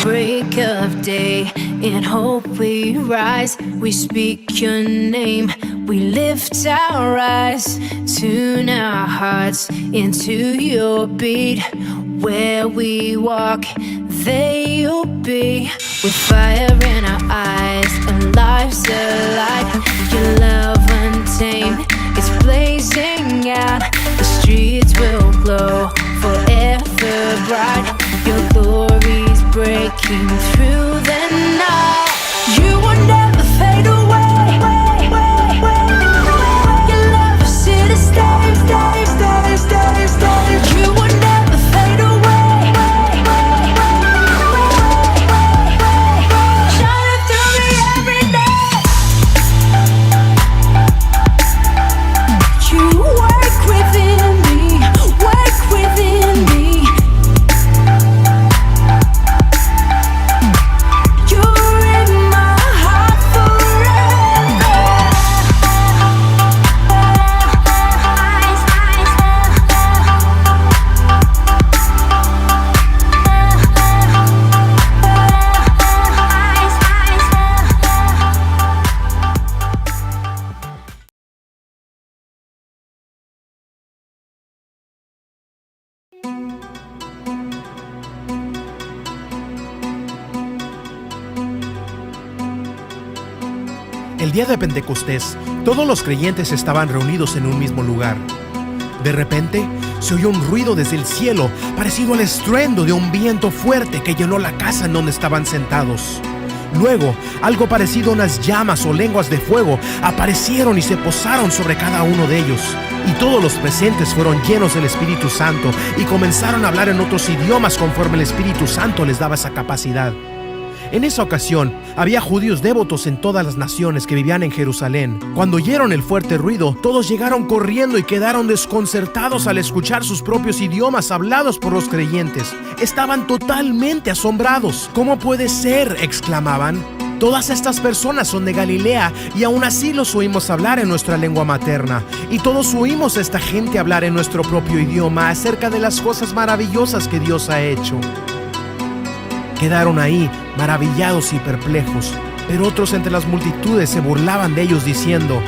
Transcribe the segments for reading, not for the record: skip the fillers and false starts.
break of day, in hope we rise. We speak your name, we lift our eyes. Tune our hearts into your beat. Where we walk, there you'll be. With fire in our eyes and lives alight. Your love untamed, it's blazing out. The streets will glow forever bright. Your glory's breaking through the night. You will never fade away. Your love is here to stay, stay, stay, stay, stay. You will never fade away. Shining through me every day. You work within me, work within me. El día de Pentecostés, todos los creyentes estaban reunidos en un mismo lugar. De repente, se oyó un ruido desde el cielo, parecido al estruendo de un viento fuerte que llenó la casa en donde estaban sentados. Luego, algo parecido a unas llamas o lenguas de fuego aparecieron y se posaron sobre cada uno de ellos. Y todos los presentes fueron llenos del Espíritu Santo y comenzaron a hablar en otros idiomas conforme el Espíritu Santo les daba esa capacidad. En esa ocasión, había judíos devotos en todas las naciones que vivían en Jerusalén. Cuando oyeron el fuerte ruido, todos llegaron corriendo y quedaron desconcertados al escuchar sus propios idiomas hablados por los creyentes. Estaban totalmente asombrados. ¿Cómo puede ser?, exclamaban. Todas estas personas son de Galilea y aún así los oímos hablar en nuestra lengua materna. Y todos oímos a esta gente hablar en nuestro propio idioma acerca de las cosas maravillosas que Dios ha hecho. Quedaron ahí, maravillados y perplejos, pero otros entre las multitudes se burlaban de ellos diciendo: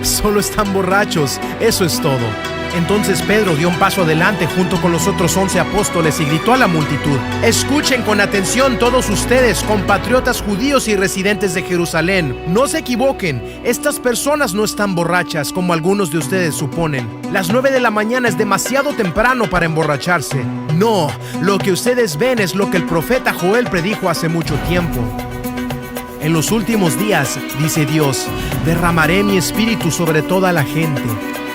«Solo están borrachos, eso es todo». Entonces Pedro dio un paso adelante junto con los otros 11 apóstoles y gritó a la multitud: «Escuchen con atención todos ustedes, compatriotas judíos y residentes de Jerusalén. No se equivoquen, estas personas no están borrachas como algunos de ustedes suponen. Las 9 de la mañana es demasiado temprano para emborracharse. No, lo que ustedes ven es lo que el profeta Joel predijo hace mucho tiempo. En los últimos días, dice Dios, derramaré mi espíritu sobre toda la gente.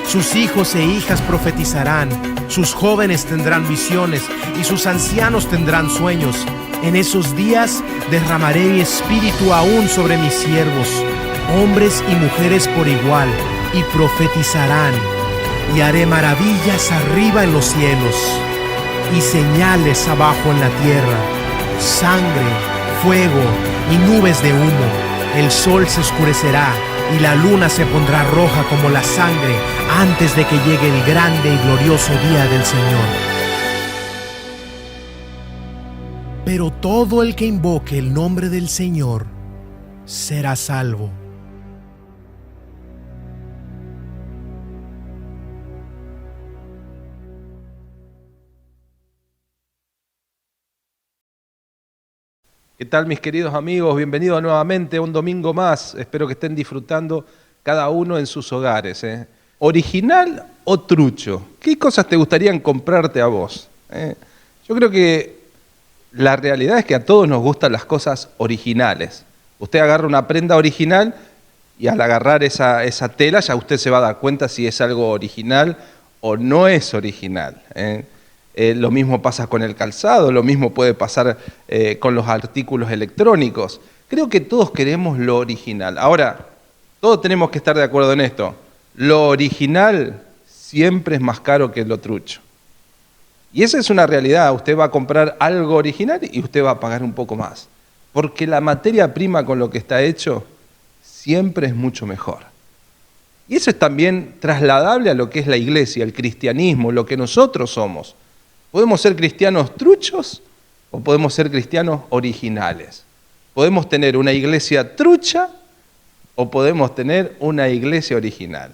Sus hijos e hijas profetizarán, sus jóvenes tendrán visiones y sus ancianos tendrán sueños. En esos días derramaré mi espíritu aún sobre mis siervos, hombres y mujeres por igual, y profetizarán. Y haré maravillas arriba en los cielos y señales abajo en la tierra, sangre, fuego y nubes de humo. El sol se oscurecerá y la luna se pondrá roja como la sangre antes de que llegue el grande y glorioso día del Señor. Pero todo el que invoque el nombre del Señor será salvo». ¿Qué tal, mis queridos amigos? Bienvenidos nuevamente a un domingo más. Espero que estén disfrutando cada uno en sus hogares. ¿Original o trucho? ¿Qué cosas te gustarían comprarte a vos? Yo creo que la realidad es que a todos nos gustan las cosas originales. Usted agarra una prenda original y al agarrar esa tela ya usted se va a dar cuenta si es algo original o no es original. Lo mismo pasa con el calzado, lo mismo puede pasar con los artículos electrónicos. Creo que todos queremos lo original. Ahora, todos tenemos que estar de acuerdo en esto. Lo original siempre es más caro que lo trucho. Y esa es una realidad. Usted va a comprar algo original y usted va a pagar un poco más. Porque la materia prima con lo que está hecho siempre es mucho mejor. Y eso es también trasladable a lo que es la iglesia, el cristianismo, lo que nosotros somos. Podemos ser cristianos truchos o podemos ser cristianos originales. Podemos tener una iglesia trucha o podemos tener una iglesia original.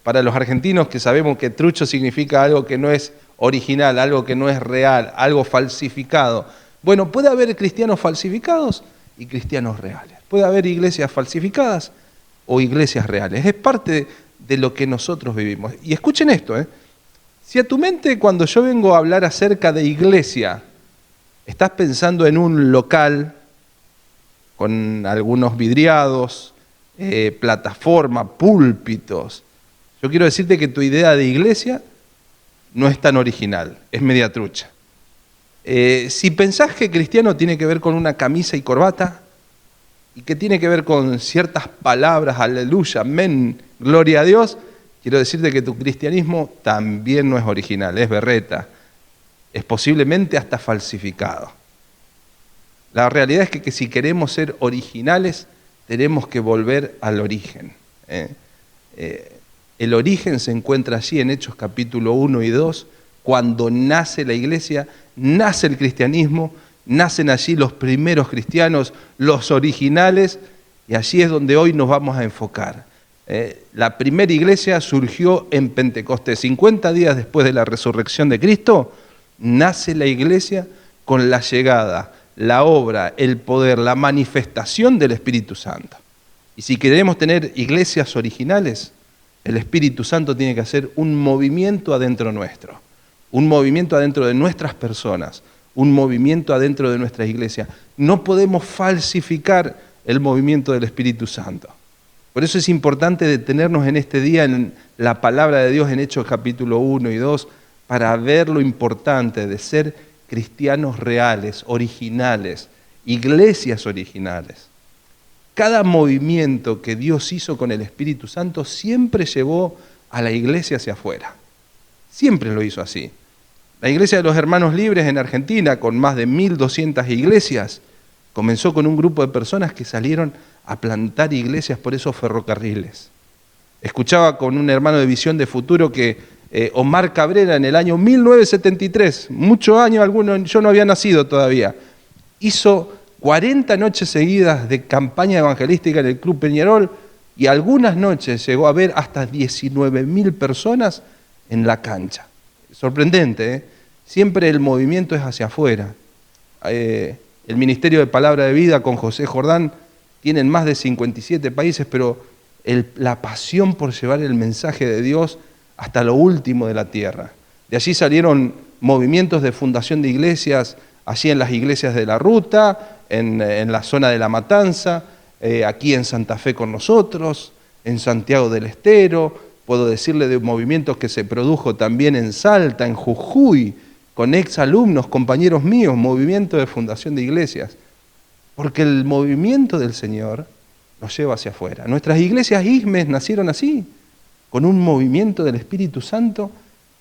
Para los argentinos que sabemos que trucho significa algo que no es original, algo que no es real, algo falsificado. Bueno, puede haber cristianos falsificados y cristianos reales. Puede haber iglesias falsificadas o iglesias reales. Es parte de lo que nosotros vivimos. Y escuchen esto, si a tu mente cuando yo vengo a hablar acerca de iglesia, estás pensando en un local con algunos vidriados, plataforma, púlpitos, yo quiero decirte que tu idea de iglesia no es tan original, es media trucha. Si pensás que cristiano tiene que ver con una camisa y corbata, y que tiene que ver con ciertas palabras, aleluya, amén, gloria a Dios, quiero decirte que tu cristianismo también no es original, es berreta, es posiblemente hasta falsificado. La realidad es que si queremos ser originales, tenemos que volver al origen. El origen se encuentra allí en Hechos capítulo 1 y 2, cuando nace la iglesia, nace el cristianismo, nacen allí los primeros cristianos, los originales, y allí es donde hoy nos vamos a enfocar. La primera iglesia surgió en Pentecostés. 50 días después de la resurrección de Cristo, nace la iglesia con la llegada, la obra, el poder, la manifestación del Espíritu Santo. Y si queremos tener iglesias originales, el Espíritu Santo tiene que hacer un movimiento adentro nuestro, un movimiento adentro de nuestras personas, un movimiento adentro de nuestra iglesia. No podemos falsificar el movimiento del Espíritu Santo. Por eso es importante detenernos en este día en la palabra de Dios en Hechos capítulo 1 y 2 para ver lo importante de ser cristianos reales, originales, iglesias originales. Cada movimiento que Dios hizo con el Espíritu Santo siempre llevó a la iglesia hacia afuera. Siempre lo hizo así. La Iglesia de los Hermanos Libres en Argentina, con más de 1.200 iglesias, comenzó con un grupo de personas que salieron a plantar iglesias por esos ferrocarriles. Escuchaba con un hermano de Visión de Futuro que Omar Cabrera en el año 1973, muchos años, algunos, yo no había nacido todavía, hizo 40 noches seguidas de campaña evangelística en el Club Peñarol y algunas noches llegó a ver hasta 19.000 personas en la cancha. Sorprendente, ¿eh? Siempre el movimiento es hacia afuera. El Ministerio de Palabra de Vida con José Jordán tienen más de 57 países, pero la pasión por llevar el mensaje de Dios hasta lo último de la tierra. De allí salieron movimientos de fundación de iglesias, allí en las iglesias de la Ruta, en la zona de La Matanza, aquí en Santa Fe con nosotros, en Santiago del Estero. Puedo decirle de movimientos que se produjo también en Salta, en Jujuy, con exalumnos, compañeros míos, movimiento de fundación de iglesias. Porque el movimiento del Señor nos lleva hacia afuera. Nuestras iglesias ISMES nacieron así, con un movimiento del Espíritu Santo,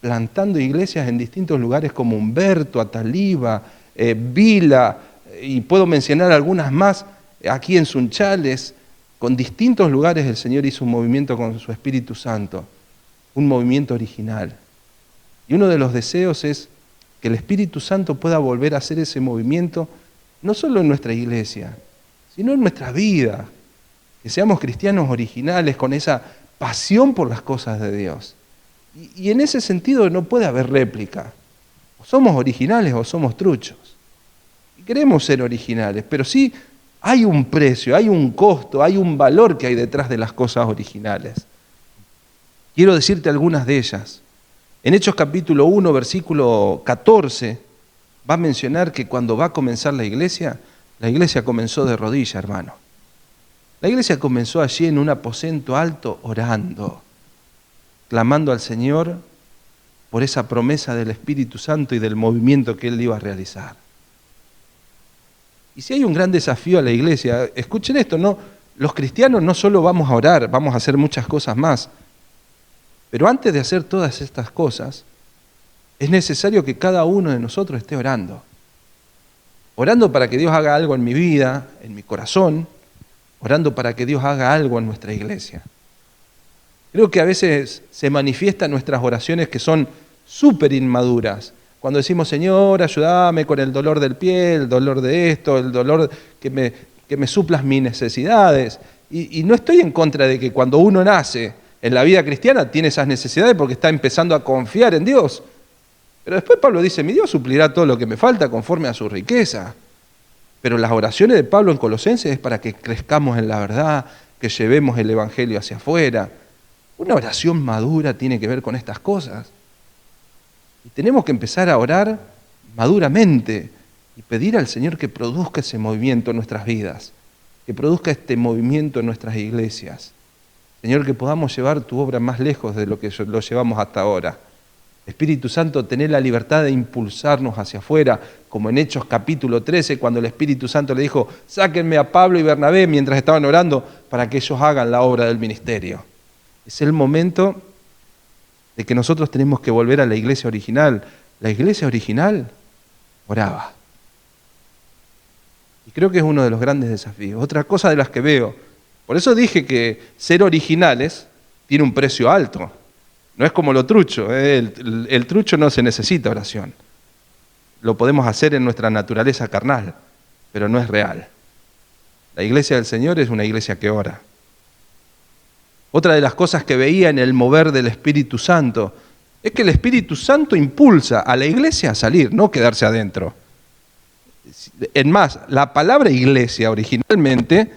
plantando iglesias en distintos lugares como Humberto, Ataliba, Vila, y puedo mencionar algunas más, aquí en Sunchales. Con distintos lugares el Señor hizo un movimiento con su Espíritu Santo, un movimiento original. Y uno de los deseos es que el Espíritu Santo pueda volver a hacer ese movimiento, no solo en nuestra iglesia, sino en nuestra vida. Que seamos cristianos originales, con esa pasión por las cosas de Dios. Y en ese sentido no puede haber réplica. O somos originales o somos truchos. Y queremos ser originales, pero sí hay un precio, hay un costo, hay un valor que hay detrás de las cosas originales. Quiero decirte algunas de ellas. En Hechos capítulo 1, versículo 14, va a mencionar que cuando va a comenzar la iglesia comenzó de rodillas, hermano. La iglesia comenzó allí en un aposento alto orando, clamando al Señor por esa promesa del Espíritu Santo y del movimiento que Él iba a realizar. Y si hay un gran desafío a la iglesia, escuchen esto, ¿no? Los cristianos no solo vamos a orar, vamos a hacer muchas cosas más. Pero antes de hacer todas estas cosas, es necesario que cada uno de nosotros esté orando. Orando para que Dios haga algo en mi vida, en mi corazón, orando para que Dios haga algo en nuestra iglesia. Creo que a veces se manifiestan nuestras oraciones que son súper inmaduras. Cuando decimos, Señor, ayúdame con el dolor del pie, el dolor de esto, el dolor que me suplas mis necesidades. Y no estoy en contra de que cuando uno nace en la vida cristiana tiene esas necesidades porque está empezando a confiar en Dios. Pero después Pablo dice, mi Dios suplirá todo lo que me falta conforme a su riqueza. Pero las oraciones de Pablo en Colosenses es para que crezcamos en la verdad, que llevemos el Evangelio hacia afuera. Una oración madura tiene que ver con estas cosas. Y tenemos que empezar a orar maduramente y pedir al Señor que produzca ese movimiento en nuestras vidas, que produzca este movimiento en nuestras iglesias. Señor, que podamos llevar tu obra más lejos de lo que lo llevamos hasta ahora. Espíritu Santo, tener la libertad de impulsarnos hacia afuera, como en Hechos capítulo 13, cuando el Espíritu Santo le dijo, sáquenme a Pablo y Bernabé mientras estaban orando para que ellos hagan la obra del ministerio. Es el momento de que nosotros tenemos que volver a la iglesia original. La iglesia original oraba. Y creo que es uno de los grandes desafíos. Otra cosa de las que veo, por eso dije que ser originales tiene un precio alto. No es como lo trucho, el trucho no se necesita oración. Lo podemos hacer en nuestra naturaleza carnal, pero no es real. La iglesia del Señor es una iglesia que ora. Otra de las cosas que veía en el mover del Espíritu Santo es que el Espíritu Santo impulsa a la iglesia a salir, no quedarse adentro. En más, la palabra iglesia originalmente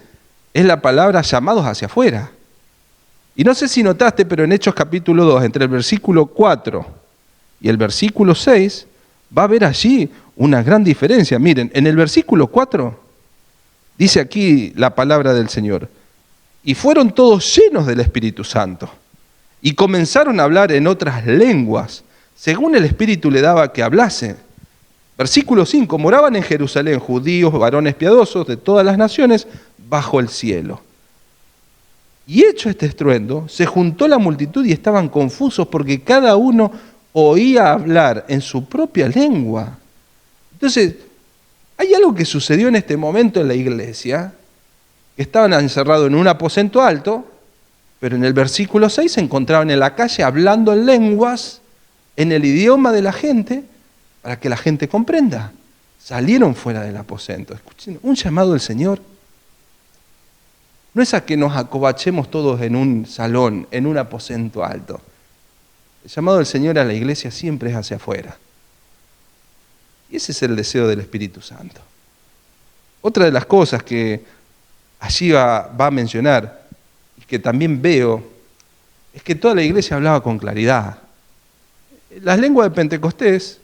es la palabra llamados hacia afuera. Y no sé si notaste, pero en Hechos capítulo 2, entre el versículo 4 y el versículo 6, va a haber allí una gran diferencia. Miren, en el versículo 4 dice aquí la palabra del Señor, y fueron todos llenos del Espíritu Santo, y comenzaron a hablar en otras lenguas, según el Espíritu le daba que hablase. Versículo 5, moraban en Jerusalén judíos, varones piadosos de todas las naciones, bajo el cielo. Y hecho este estruendo, se juntó la multitud y estaban confusos porque cada uno oía hablar en su propia lengua. Entonces, hay algo que sucedió en este momento en la iglesia, que estaban encerrados en un aposento alto, pero en el versículo 6 se encontraban en la calle hablando en lenguas, en el idioma de la gente, para que la gente comprenda. Salieron fuera del aposento. Escuchen, un llamado del Señor. No es a que nos acobachemos todos en un salón, en un aposento alto. El llamado del Señor a la iglesia siempre es hacia afuera. Y ese es el deseo del Espíritu Santo. Otra de las cosas que allí va a mencionar, y que también veo, es que toda la iglesia hablaba con claridad. Las lenguas de Pentecostés,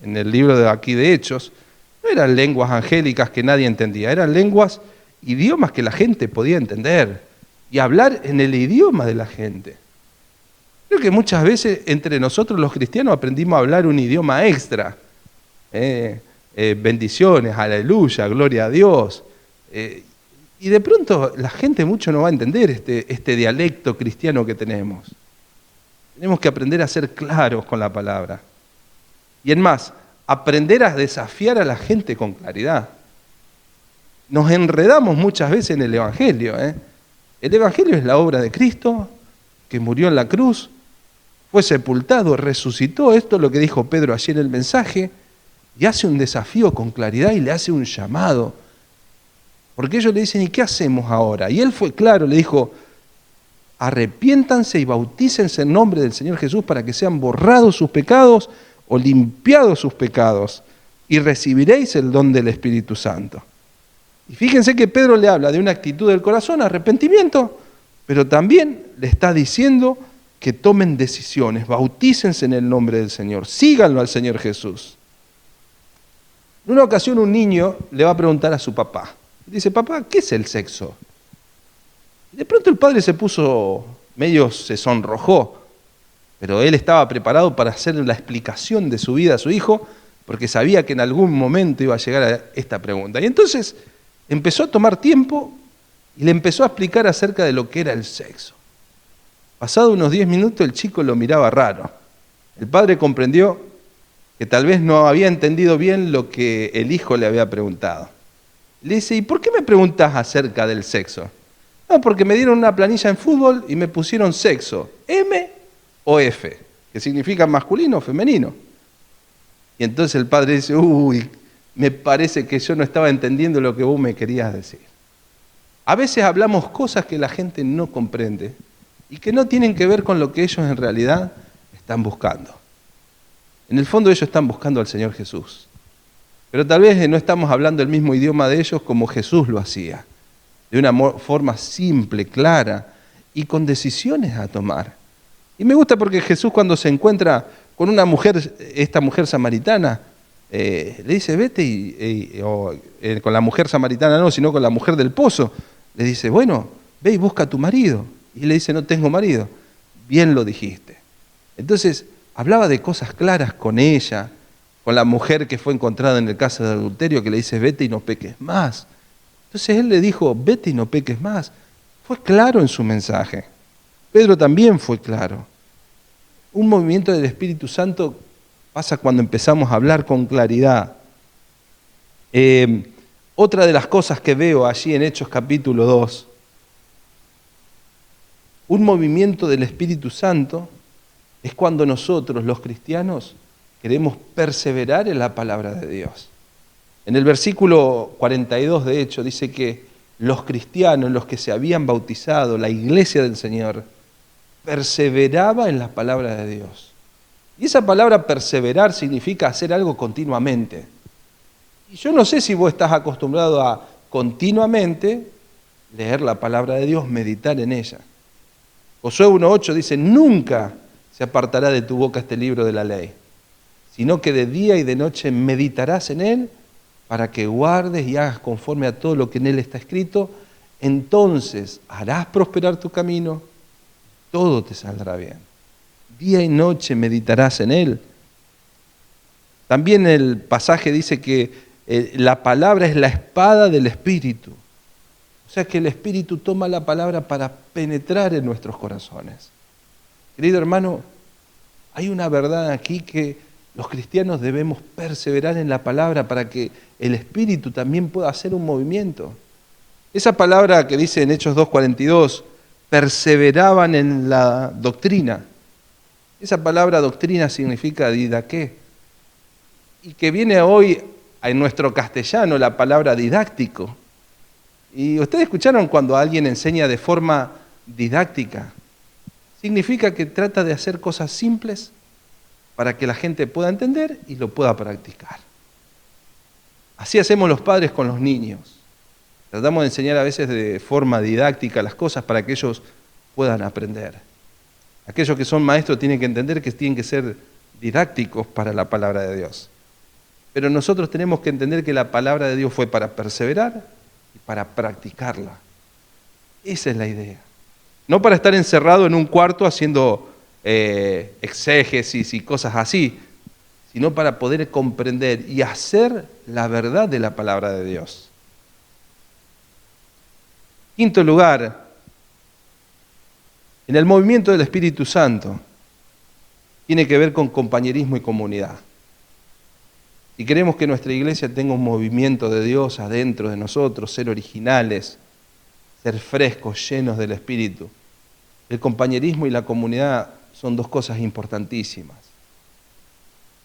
en el libro de aquí de Hechos, no eran lenguas angélicas que nadie entendía, eran lenguas, idiomas que la gente podía entender y hablar en el idioma de la gente. Creo que muchas veces entre nosotros los cristianos aprendimos a hablar un idioma extra. Bendiciones, aleluya, gloria a Dios. Y de pronto la gente mucho no va a entender este dialecto cristiano que tenemos. Tenemos que aprender a ser claros con la palabra. Y en más, aprender a desafiar a la gente con claridad. Nos enredamos muchas veces en el Evangelio. El Evangelio es la obra de Cristo, que murió en la cruz, fue sepultado, resucitó. Esto es lo que dijo Pedro ayer en el mensaje, y hace un desafío con claridad y le hace un llamado. Porque ellos le dicen, ¿y qué hacemos ahora? Y él fue claro, le dijo, arrepiéntanse y bautícense en nombre del Señor Jesús para que sean borrados sus pecados o limpiados sus pecados, y recibiréis el don del Espíritu Santo. Y fíjense que Pedro le habla de una actitud del corazón, arrepentimiento, pero también le está diciendo que tomen decisiones, bautícense en el nombre del Señor, síganlo al Señor Jesús. En una ocasión un niño le va a preguntar a su papá, dice, papá, ¿qué es el sexo? Y de pronto el padre se sonrojó, pero él estaba preparado para hacer la explicación de su vida a su hijo, porque sabía que en algún momento iba a llegar a esta pregunta. Y entonces empezó a tomar tiempo y le empezó a explicar acerca de lo que era el sexo. Pasado unos 10 minutos el chico lo miraba raro. El padre comprendió que tal vez no había entendido bien lo que el hijo le había preguntado. Le dice, ¿y por qué me preguntas acerca del sexo? No, porque me dieron una planilla en fútbol y me pusieron sexo, M o F, que significa masculino o femenino. Y entonces el padre dice, uy, me parece que yo no estaba entendiendo lo que vos me querías decir. A veces hablamos cosas que la gente no comprende y que no tienen que ver con lo que ellos en realidad están buscando. En el fondo ellos están buscando al Señor Jesús. Pero tal vez no estamos hablando el mismo idioma de ellos como Jesús lo hacía, de una forma simple, clara y con decisiones a tomar. Y me gusta porque Jesús cuando se encuentra con una mujer, esta mujer samaritana, le dice, vete con la mujer samaritana no, sino con la mujer del pozo. Le dice, bueno, ve y busca a tu marido. Y le dice, no tengo marido. Bien lo dijiste. Entonces, hablaba de cosas claras con ella, con la mujer que fue encontrada en el caso de adulterio, que le dice, vete y no peques más. Entonces él le dijo, vete y no peques más. Fue claro en su mensaje. Pedro también fue claro. Un movimiento del Espíritu Santo pasa cuando empezamos a hablar con claridad. Otra de las cosas que veo allí en Hechos capítulo 2, un movimiento del Espíritu Santo es cuando nosotros, los cristianos, queremos perseverar en la palabra de Dios. En el versículo 42, de hecho, dice que los cristianos, los que se habían bautizado, la iglesia del Señor, perseveraba en la palabra de Dios. Y esa palabra perseverar significa hacer algo continuamente. Y yo no sé si vos estás acostumbrado a continuamente leer la palabra de Dios, meditar en ella. Josué 1:8 dice, nunca se apartará de tu boca este libro de la ley, sino que de día y de noche meditarás en él para que guardes y hagas conforme a todo lo que en él está escrito, entonces harás prosperar tu camino, todo te saldrá bien. Día y noche meditarás en él. También el pasaje dice que la palabra es la espada del Espíritu. O sea que el Espíritu toma la palabra para penetrar en nuestros corazones. Querido hermano, hay una verdad aquí que los cristianos debemos perseverar en la palabra para que el Espíritu también pueda hacer un movimiento. Esa palabra que dice en Hechos 2:42, perseveraban en la doctrina. Esa palabra doctrina significa didaqué. Y que viene hoy en nuestro castellano la palabra didáctico. Y ustedes escucharon cuando alguien enseña de forma didáctica. Significa que trata de hacer cosas simples para que la gente pueda entender y lo pueda practicar. Así hacemos los padres con los niños. Tratamos de enseñar a veces de forma didáctica las cosas para que ellos puedan aprender. Aquellos que son maestros tienen que entender que tienen que ser didácticos para la palabra de Dios. Pero nosotros tenemos que entender que la palabra de Dios fue para perseverar y para practicarla. Esa es la idea. No para estar encerrado en un cuarto haciendo exégesis y cosas así, sino para poder comprender y hacer la verdad de la palabra de Dios. Quinto lugar, en el movimiento del Espíritu Santo, tiene que ver con compañerismo y comunidad. Si queremos que nuestra iglesia tenga un movimiento de Dios adentro de nosotros, ser originales, ser frescos, llenos del Espíritu, el compañerismo y la comunidad son dos cosas importantísimas.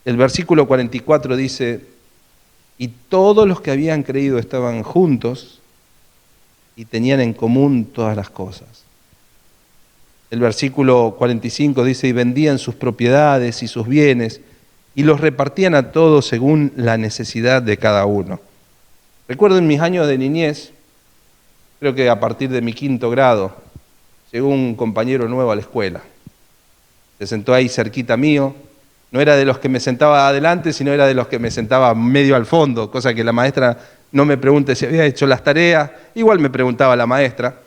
El versículo 44 dice, y todos los que habían creído estaban juntos y tenían en común todas las cosas. El versículo 45 dice, y vendían sus propiedades y sus bienes y los repartían a todos según la necesidad de cada uno. Recuerdo en mis años de niñez, creo que a partir de mi 5º grado, llegó un compañero nuevo a la escuela. Se sentó ahí cerquita mío, no era de los que me sentaba adelante, sino era de los que me sentaba medio al fondo, cosa que la maestra no me pregunte si había hecho las tareas, igual me preguntaba la maestra.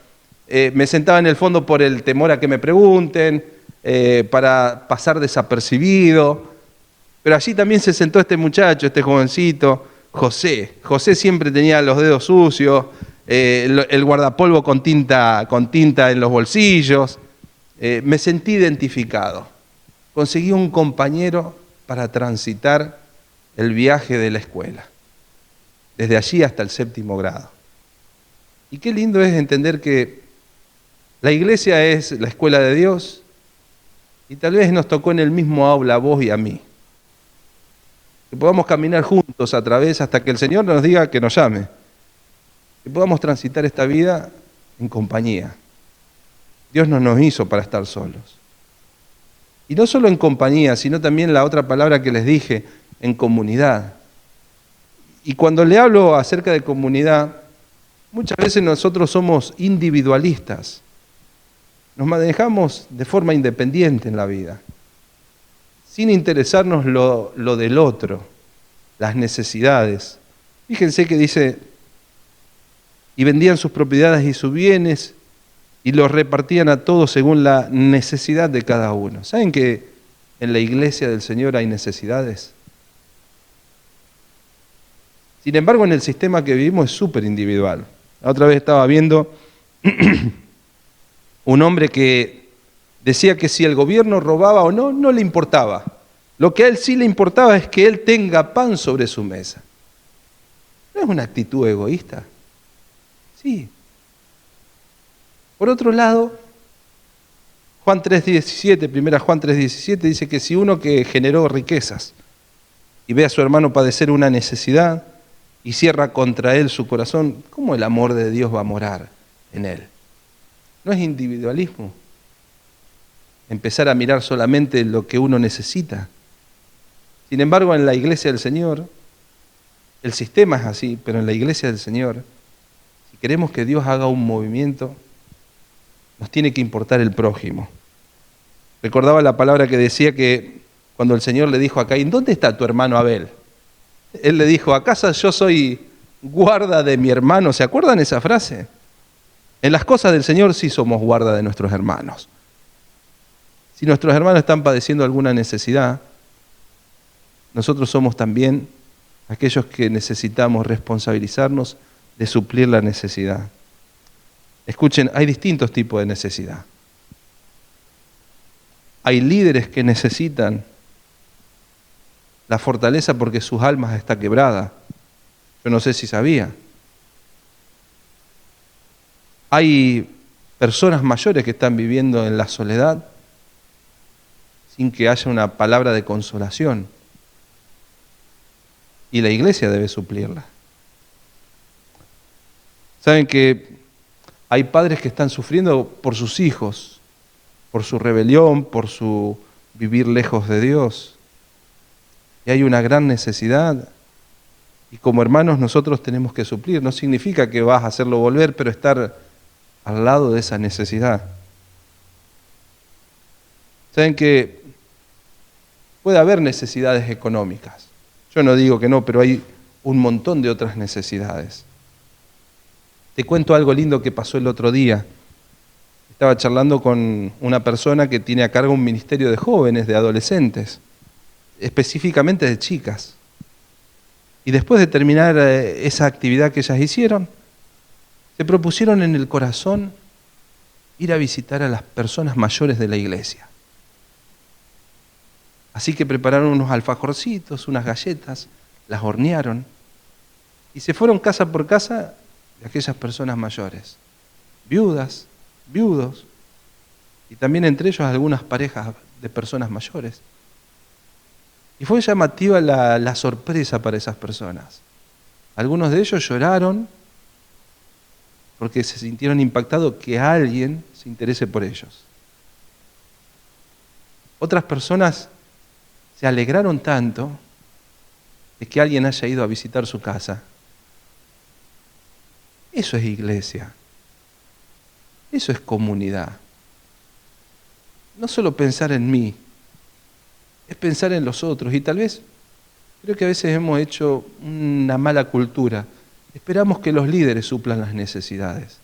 Me sentaba en el fondo por el temor a que me pregunten, para pasar desapercibido. Pero allí también se sentó este muchacho, este jovencito, José. José siempre tenía los dedos sucios, el guardapolvo con tinta en los bolsillos. Me sentí identificado. Conseguí un compañero para transitar el viaje de la escuela, desde allí hasta el 7º grado. Y qué lindo es entender que la iglesia es la escuela de Dios y tal vez nos tocó en el mismo aula a vos y a mí. que podamos caminar juntos a través hasta que el Señor nos diga que nos llame, que podamos transitar esta vida en compañía. Dios no nos hizo para estar solos. Y no solo en compañía, sino también la otra palabra que les dije, en comunidad. Y cuando le hablo acerca de comunidad, muchas veces nosotros somos individualistas. Nos manejamos de forma independiente en la vida, sin interesarnos lo del otro, las necesidades. Fíjense que dice, y vendían sus propiedades y sus bienes, y los repartían a todos según la necesidad de cada uno. ¿Saben que en la iglesia del Señor hay necesidades? Sin embargo, en el sistema que vivimos es súper individual. La otra vez estaba viendo un hombre que decía que si el gobierno robaba o no, no le importaba. Lo que a él sí le importaba es que él tenga pan sobre su mesa. ¿No es una actitud egoísta? Sí. Por otro lado, Juan 3:17, primera Juan 3:17, dice que si uno que generó riquezas y ve a su hermano padecer una necesidad y cierra contra él su corazón, ¿cómo el amor de Dios va a morar en él? ¿No es individualismo? Empezar a mirar solamente lo que uno necesita. Sin embargo, en la iglesia del Señor, el sistema es así, pero en la iglesia del Señor, si queremos que Dios haga un movimiento, nos tiene que importar el prójimo. Recordaba la palabra que decía que cuando el Señor le dijo a Caín, ¿dónde está tu hermano Abel? Él le dijo, ¿acaso yo soy guarda de mi hermano? ¿Se acuerdan esa frase? En las cosas del Señor sí somos guarda de nuestros hermanos. Si nuestros hermanos están padeciendo alguna necesidad, nosotros somos también aquellos que necesitamos responsabilizarnos de suplir la necesidad. Escuchen, hay distintos tipos de necesidad. Hay líderes que necesitan la fortaleza porque sus almas está quebrada. Yo no sé si sabía. Hay personas mayores que están viviendo en la soledad sin que haya una palabra de consolación. Y la iglesia debe suplirla. Saben que hay padres que están sufriendo por sus hijos, por su rebelión, por su vivir lejos de Dios. Y hay una gran necesidad. Y como hermanos nosotros tenemos que suplir. No significa que vas a hacerlo volver, pero estar al lado de esa necesidad. Saben que puede haber necesidades económicas. Yo no digo que no, pero hay un montón de otras necesidades. Te cuento algo lindo que pasó el otro día. Estaba charlando con una persona que tiene a cargo un ministerio de jóvenes, de adolescentes, específicamente de chicas. Y después de terminar esa actividad que ellas hicieron, se propusieron en el corazón ir a visitar a las personas mayores de la iglesia. Así que prepararon unos alfajorcitos, unas galletas, las hornearon y se fueron casa por casa de aquellas personas mayores, viudas, viudos, y también entre ellos algunas parejas de personas mayores. Y fue llamativa la sorpresa para esas personas. Algunos de ellos lloraron porque se sintieron impactados que alguien se interese por ellos. Otras personas se alegraron tanto de que alguien haya ido a visitar su casa. Eso es iglesia. Eso es comunidad. No solo pensar en mí, es pensar en los otros. Y tal vez, creo que a veces hemos hecho una mala cultura. Esperamos que los líderes suplan las necesidades.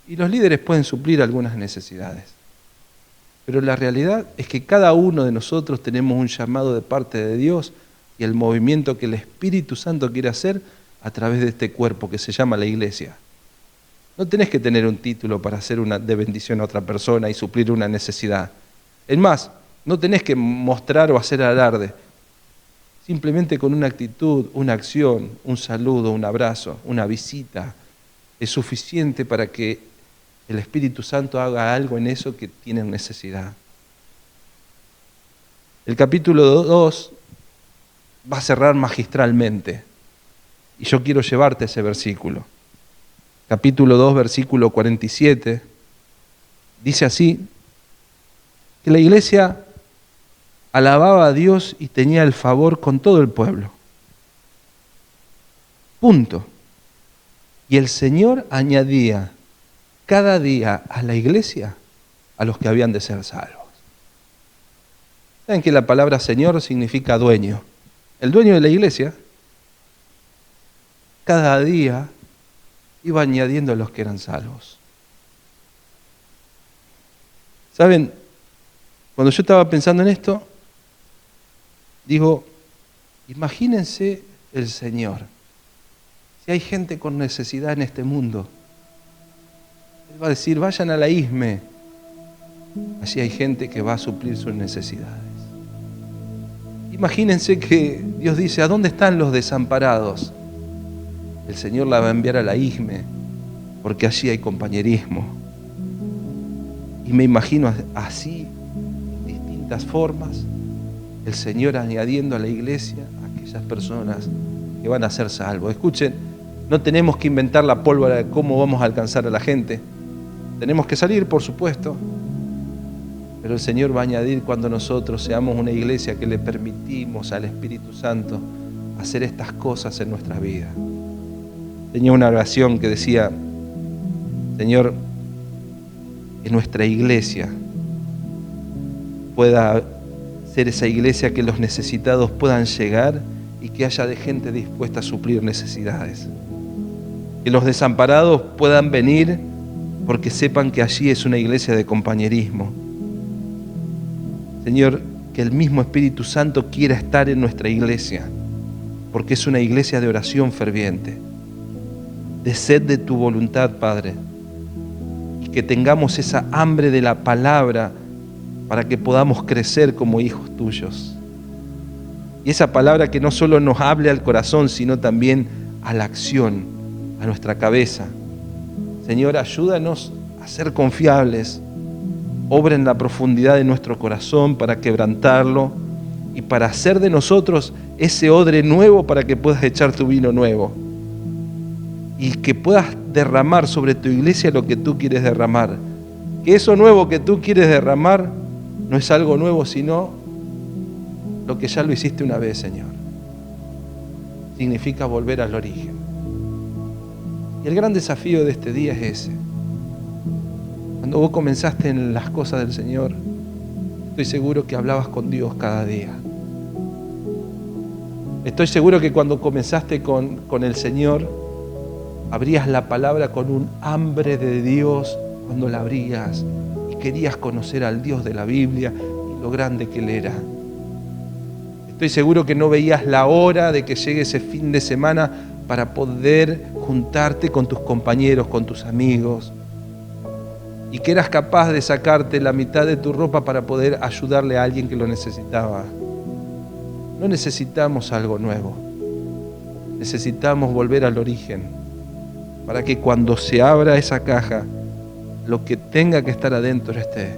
Y los líderes pueden suplir algunas necesidades. Pero la realidad es que cada uno de nosotros tenemos un llamado de parte de Dios y el movimiento que el Espíritu Santo quiere hacer a través de este cuerpo que se llama la iglesia. No tenés que tener un título para hacer de bendición a otra persona y suplir una necesidad. Es más, no tenés que mostrar o hacer alarde. Simplemente con una actitud, una acción, un saludo, un abrazo, una visita, es suficiente para que el Espíritu Santo haga algo en eso que tienen necesidad. El capítulo 2 va a cerrar magistralmente. Y yo quiero llevarte a ese versículo. Capítulo 2, versículo 47. Dice así, que la iglesia alababa a Dios y tenía el favor con todo el pueblo. Punto. Y el Señor añadía cada día a la iglesia a los que habían de ser salvos. ¿Saben que la palabra Señor significa dueño? El dueño de la iglesia cada día iba añadiendo a los que eran salvos. ¿Saben? Cuando yo estaba pensando en esto, digo, imagínense el Señor. Si hay gente con necesidad en este mundo, Él va a decir, vayan a la ISME. Allí hay gente que va a suplir sus necesidades. Imagínense que Dios dice, ¿a dónde están los desamparados? El Señor la va a enviar a la ISME, porque allí hay compañerismo. Y me imagino así, en distintas formas, el Señor añadiendo a la iglesia a aquellas personas que van a ser salvos. Escuchen, no tenemos que inventar la pólvora de cómo vamos a alcanzar a la gente. Tenemos que salir, por supuesto, pero el Señor va a añadir cuando nosotros seamos una iglesia que le permitimos al Espíritu Santo hacer estas cosas en nuestra vida. Tenía una oración que decía, Señor, que nuestra iglesia pueda ser esa iglesia que los necesitados puedan llegar y que haya de gente dispuesta a suplir necesidades. Que los desamparados puedan venir porque sepan que allí es una iglesia de compañerismo. Señor, que el mismo Espíritu Santo quiera estar en nuestra iglesia, porque es una iglesia de oración ferviente, de sed de tu voluntad, Padre, y que tengamos esa hambre de la palabra para que podamos crecer como hijos tuyos. Y esa palabra que no solo nos hable al corazón, sino también a la acción, a nuestra cabeza. Señor, ayúdanos a ser confiables. Obra en la profundidad de nuestro corazón para quebrantarlo y para hacer de nosotros ese odre nuevo para que puedas echar tu vino nuevo. Y que puedas derramar sobre tu iglesia lo que tú quieres derramar. Que eso nuevo que tú quieres derramar no es algo nuevo, sino lo que ya lo hiciste una vez, Señor. Significa volver al origen. Y el gran desafío de este día es ese. Cuando vos comenzaste en las cosas del Señor, estoy seguro que hablabas con Dios cada día. Estoy seguro que cuando comenzaste con el Señor, abrías la palabra con un hambre de Dios cuando la abrías y querías conocer al Dios de la Biblia y lo grande que Él era. Estoy seguro que no veías la hora de que llegue ese fin de semana para poder juntarte con tus compañeros, con tus amigos, y que eras capaz de sacarte la mitad de tu ropa para poder ayudarle a alguien que lo necesitaba. No necesitamos algo nuevo. Necesitamos volver al origen para que cuando se abra esa caja, lo que tenga que estar adentro esté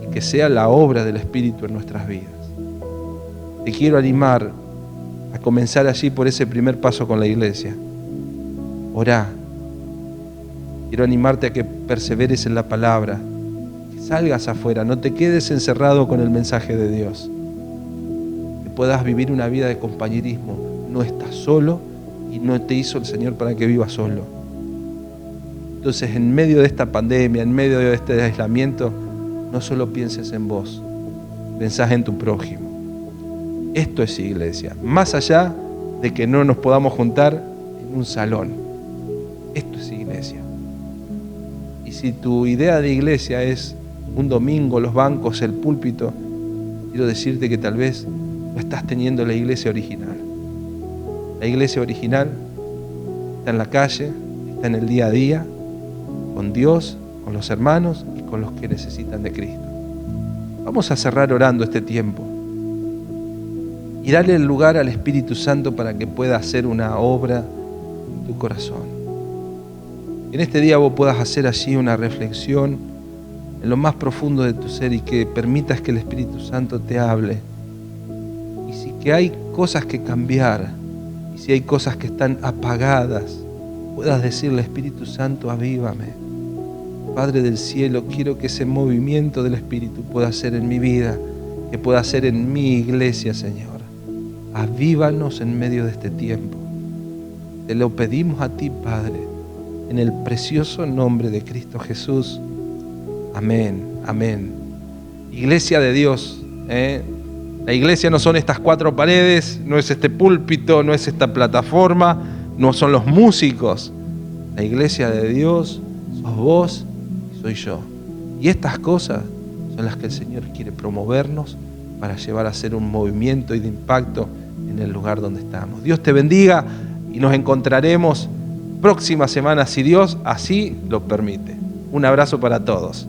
y que sea la obra del Espíritu en nuestras vidas. Te quiero animar a comenzar allí por ese primer paso con la iglesia. Orá. Quiero animarte a que perseveres en la palabra, que salgas afuera, no te quedes encerrado con el mensaje de Dios, que puedas vivir una vida de compañerismo. No estás solo y no te hizo el Señor para que vivas solo. Entonces, en medio de esta pandemia, en medio de este aislamiento, no solo pienses en vos, pensás en tu prójimo. Esto es iglesia, más allá de que no nos podamos juntar en un salón. Esto es iglesia. Y si tu idea de iglesia es un domingo, los bancos, el púlpito, quiero decirte que tal vez no estás teniendo la iglesia original. La iglesia original está en la calle, está en el día a día, con Dios, con los hermanos y con los que necesitan de Cristo. Vamos a cerrar orando este tiempo y darle el lugar al Espíritu Santo para que pueda hacer una obra en tu corazón. En este día vos puedas hacer allí una reflexión en lo más profundo de tu ser y que permitas que el Espíritu Santo te hable. Y si que hay cosas que cambiar. Y si hay cosas que están apagadas, puedas decirle, Espíritu Santo, avívame. Padre del cielo, quiero que ese movimiento del Espíritu pueda ser en mi vida, que pueda ser en mi iglesia, Señor. Avívanos en medio de este tiempo. Te lo pedimos a ti, Padre, en el precioso nombre de Cristo Jesús. Amén, amén. Iglesia de Dios, La iglesia no son estas 4 paredes, no es este púlpito, no es esta plataforma, no son los músicos. La iglesia de Dios sos vos y soy yo. Y estas cosas son las que el Señor quiere promovernos para llevar a hacer un movimiento y de impacto en el lugar donde estamos. Dios te bendiga y nos encontraremos próxima semana si Dios así lo permite. Un abrazo para todos.